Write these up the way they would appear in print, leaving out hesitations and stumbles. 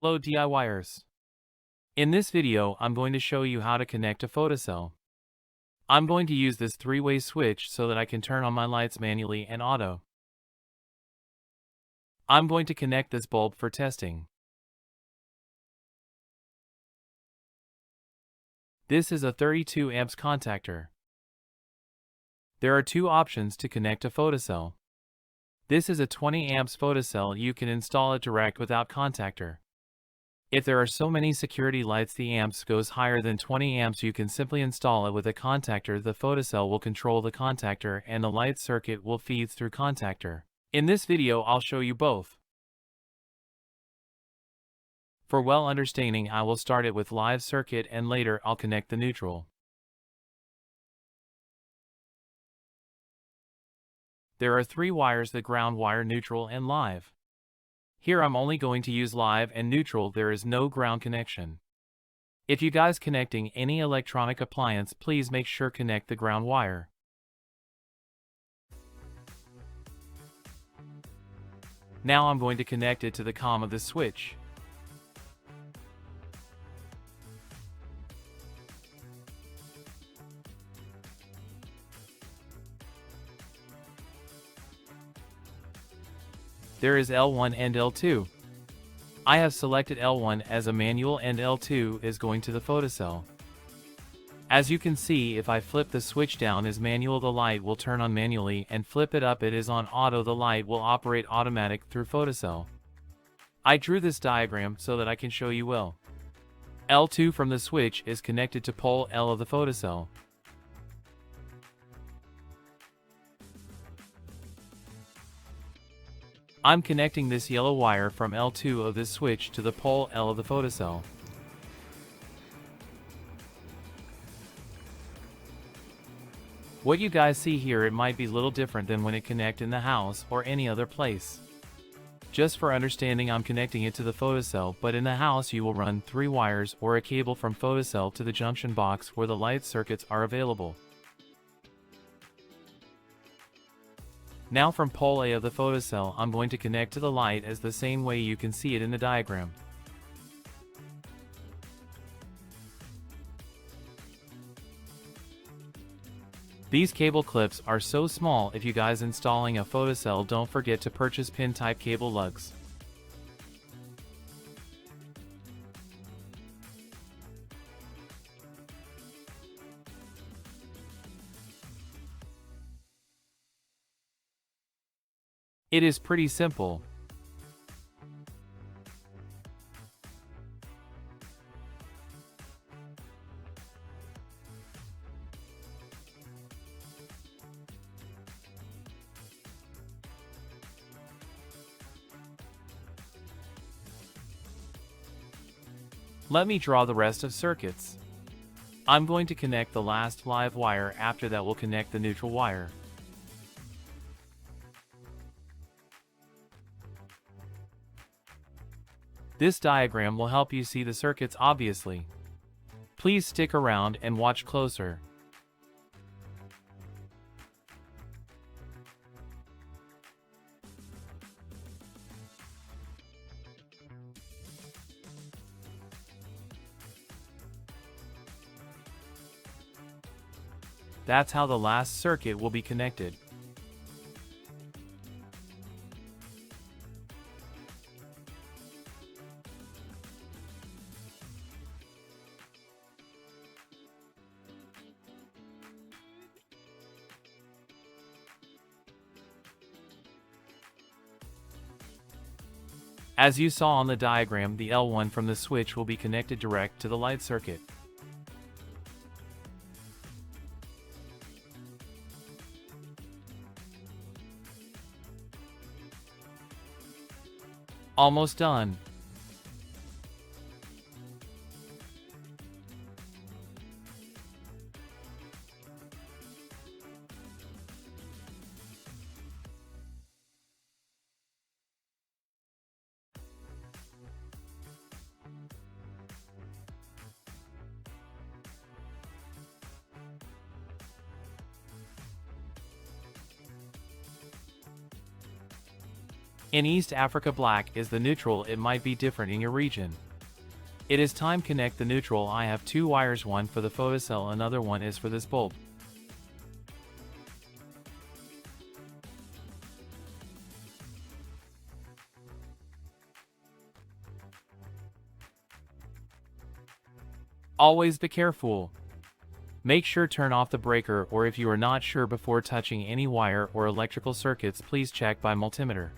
Hello DIYers. In this video, I'm going to show you how to connect a photocell. I'm going to use this three-way switch so that I can turn on my lights manually and auto. I'm going to connect this bulb for testing. This is a 32 amps contactor. There are two options to connect a photocell. This is a 20 amps photocell. You can install it direct without contactor. If there are so many security lights the amps goes higher than 20 amps, you can simply install it with a contactor. The photocell will control the contactor and the light circuit will feed through contactor. In this video I'll show you both. For well understanding, I will start it with live circuit and later I'll connect the neutral. There are three wires: the ground wire, neutral and live. Here I'm only going to use live and neutral. There is no ground connection. If you guys connecting any electronic appliance, please make sure connect the ground wire. Now I'm going to connect it to the COM of the switch. There is L1 and L2. I have selected L1 as a manual and L2 is going to the photocell. As you can see, if I flip the switch down as manual, the light will turn on manually, and flip it up it is on auto, the light will operate automatic through photocell. I drew this diagram so that I can show you well. L2 from the switch is connected to pole L of the photocell. I'm connecting this yellow wire from L2 of this switch to the pole L of the photocell. What you guys see here, it might be a little different than when it connect in the house or any other place. Just for understanding, I'm connecting it to the photocell, but in the house you will run 3 wires or a cable from photocell to the junction box where the light circuits are available. Now from pole A of the photocell, I'm going to connect to the light as the same way you can see it in the diagram. These cable clips are so small. If you guys installing a photocell, don't forget to purchase pin type cable lugs. It is pretty simple. Let me draw the rest of circuits. I'm going to connect the last live wire. After that we'll connect the neutral wire. This diagram will help you see the circuits obviously. Please stick around and watch closer. That's how the last circuit will be connected. As you saw on the diagram, the L1 from the switch will be connected direct to the light circuit. Almost done. In East Africa, black is the neutral. It might be different in your region. It is time connect the neutral. I have two wires, one for the photocell, another one is for this bulb. Always be careful. Make sure turn off the breaker, or if you are not sure before touching any wire or electrical circuits, please check by multimeter.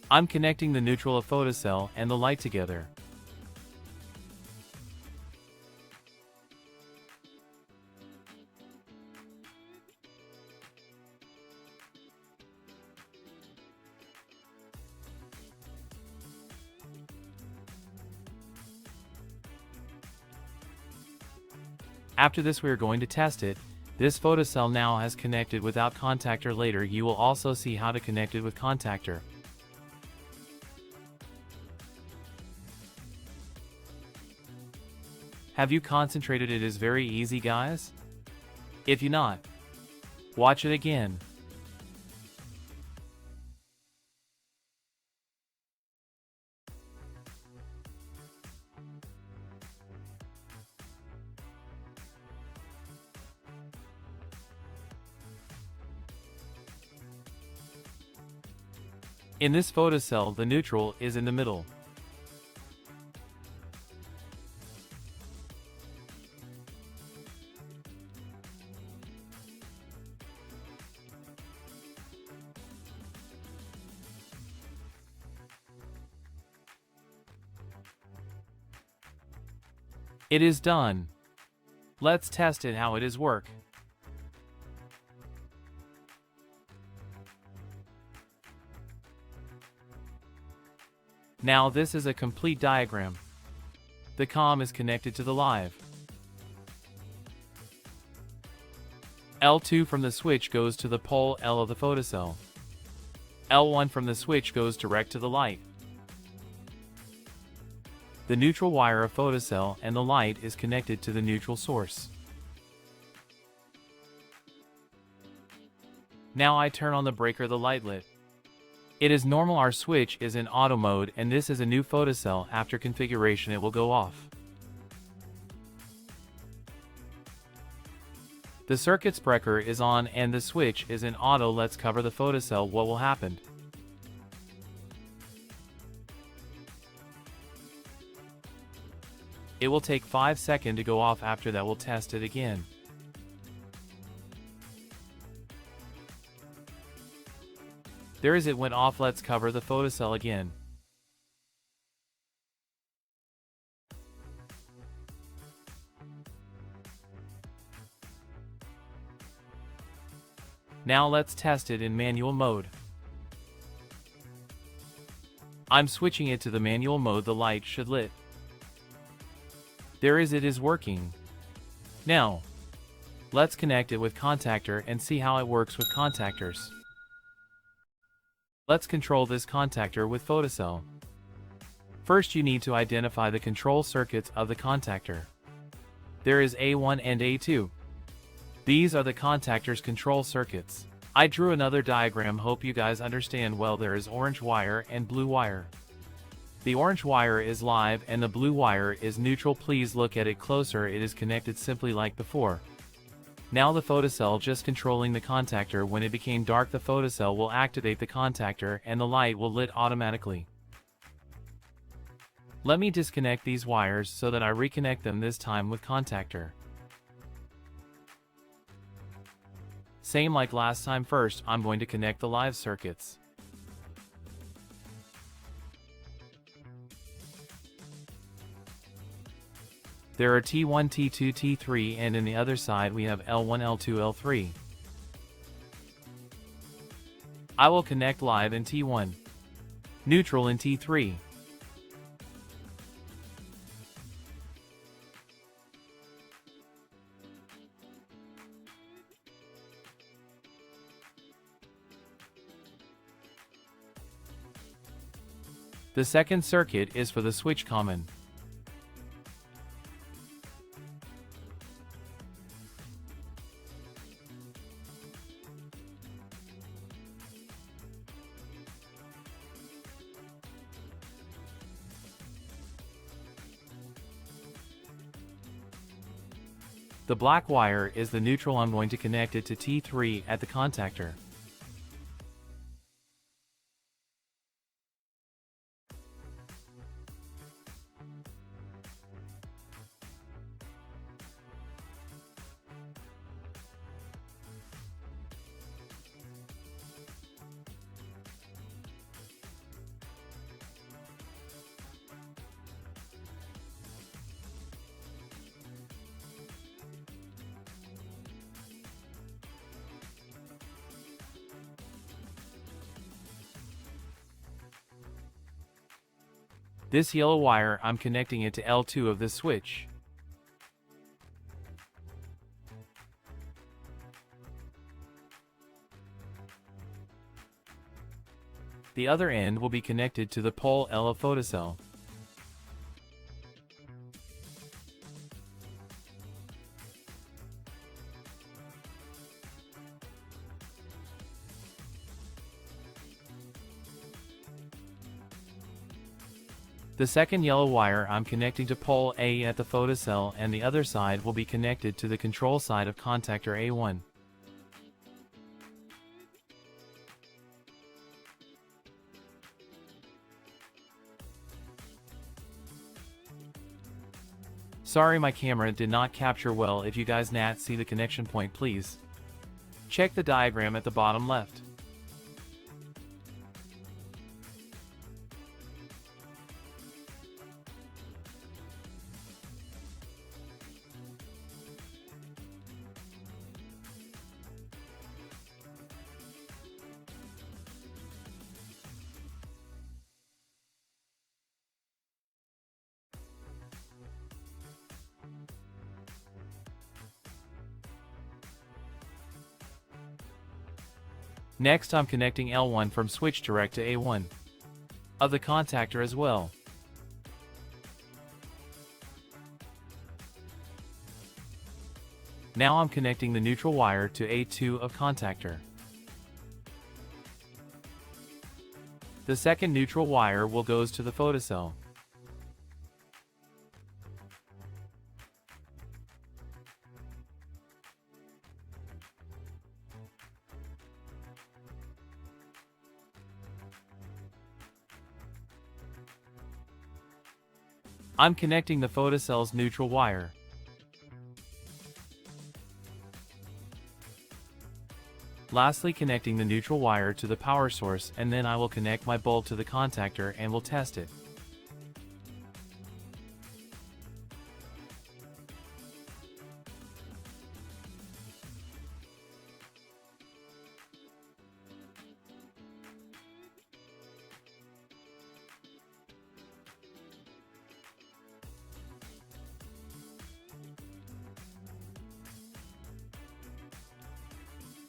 I'm connecting the neutral of photocell and the light together. After this, we are going to test it. This photocell now has connected without contactor. Later you will also see how to connect it with contactor. Have you concentrated? It is very easy, guys. If you not, watch it again. In this photocell, the neutral is in the middle. It is done. Let's test it how it is work. Now this is a complete diagram. The COM is connected to the live. L2 from the switch goes to the pole L of the photocell. L1 from the switch goes direct to the light. The neutral wire of photocell and the light is connected to the neutral source. Now I turn on the breaker, the light lit. It is normal, our switch is in auto mode, and this is a new photocell. After configuration it will go off. The circuit's breaker is on and the switch is in auto. Let's cover the photocell. What will happen? It will take 5 seconds to go off. After that we'll test it again. There is, it went off. Let's cover the photocell again. Now let's test it in manual mode. I'm switching it to the manual mode. The light should lit. There is, it is working. Now, let's connect it with contactor and see how it works with contactors. Let's control this contactor with photocell. First you need to identify the control circuits of the contactor. There is A1 and A2. These are the contactor's control circuits. I drew another diagram, hope you guys understand well. There is orange wire and blue wire. The orange wire is live and the blue wire is neutral. Please look at it closer. It is connected simply like before. Now the photocell just controlling the contactor. When it became dark, the photocell will activate the contactor and the light will lit automatically. Let me disconnect these wires so that I reconnect them, this time with contactor. Same like last time. First, I'm going to connect the live circuits. There are T1, T2, T3, and in the other side we have L1, L2, L3. I will connect live in T1, neutral in T3. The second circuit is for the switch common. The black wire is the neutral. I'm going to connect it to T3 at the contactor. This yellow wire, I'm connecting it to L2 of this switch. The other end will be connected to the pole L of photocell. The second yellow wire I'm connecting to pole A at the photocell, and the other side will be connected to the control side of contactor A1. Sorry, my camera did not capture well. If you guys not see the connection point, please check the diagram at the bottom left. Next, I'm connecting L1 from switch direct to A1 of the contactor as well. Now I'm connecting the neutral wire to A2 of contactor. The second neutral wire will goes to the photocell. I'm connecting the photocell's neutral wire. Lastly, connecting the neutral wire to the power source, and then I will connect my bulb to the contactor and will test it.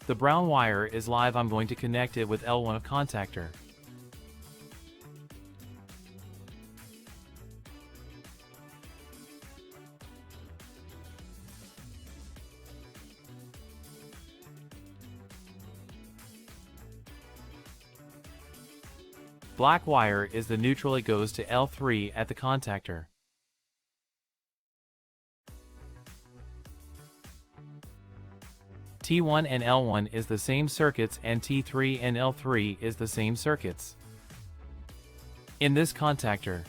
The brown wire is live. I'm going to connect it with L1 of contactor. Black wire is the neutral. It goes to L3 at the contactor. T1 and L1 is the same circuits, and T3 and L3 is the same circuits. In this contactor,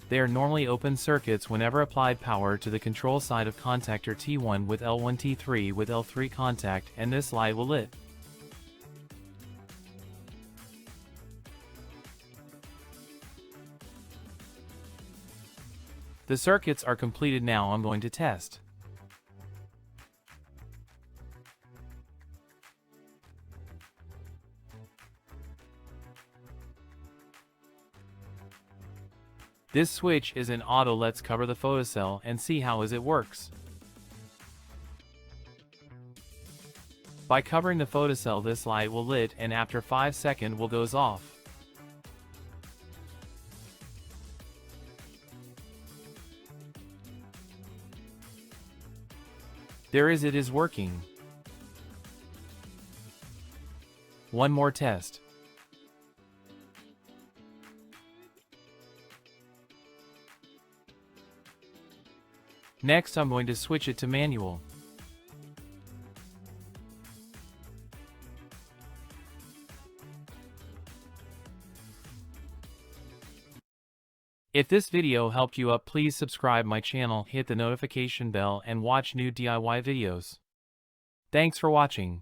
they are normally open circuits. Whenever applied power to the control side of contactor T1 with L1, T3 with L3 contact, and this light will lit. The circuits are completed. Now I'm going to test. This switch is in auto. Let's cover the photocell and see how it works. By covering the photocell, this light will lit, and after 5 seconds will goes off. It is working. One more test. Next, I'm going to switch it to manual. If this video helped you up, please subscribe my channel, hit the notification bell and watch new DIY videos. Thanks for watching.